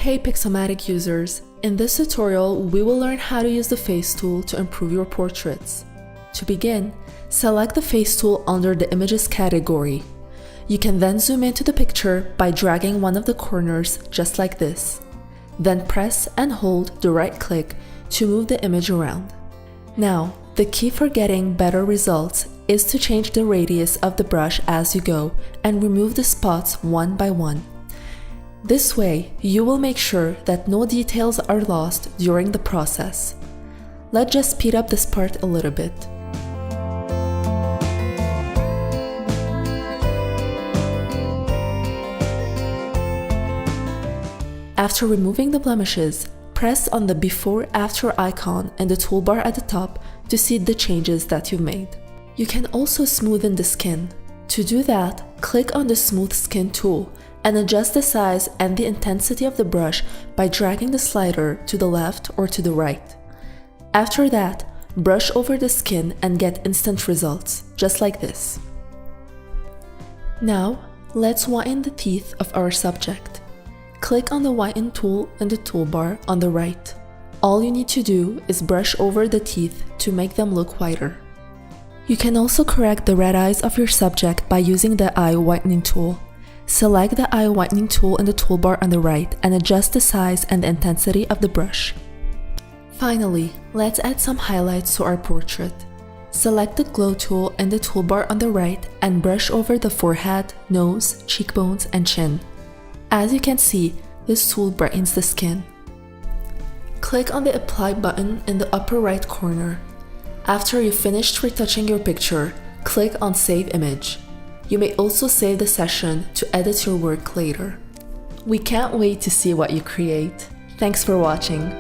Hey Pixomatic users! In this tutorial, we will learn how to use the Face tool to improve your portraits. To begin, select the Face tool under the Images category. You can then zoom into the picture by dragging one of the corners just like this. Then press and hold the right click to move the image around. Now, the key for getting better results is to change the radius of the brush as you go and remove the spots one by one. This way, you will make sure that no details are lost during the process. Let's just speed up this part a little bit. After removing the blemishes, press on the before-after icon in the toolbar at the top to see the changes that you've made. You can also smoothen the skin. To do that, click on the Smooth Skin tool and adjust the size and the intensity of the brush by dragging the slider to the left or to the right. After that, brush over the skin and get instant results, just like this. Now, let's whiten the teeth of our subject. Click on the Whiten tool in the toolbar on the right. All you need to do is brush over the teeth to make them look whiter. You can also correct the red eyes of your subject by using the Eye Whitening tool. Select the Eye Whitening tool in the toolbar on the right and adjust the size and the intensity of the brush. Finally, let's add some highlights to our portrait. Select the Glow tool in the toolbar on the right and brush over the forehead, nose, cheekbones, and chin. As you can see, this tool brightens the skin. Click on the Apply button in the upper right corner. After you've finished retouching your picture, click on Save Image. You may also save the session to edit your work later. We can't wait to see what you create. Thanks for watching.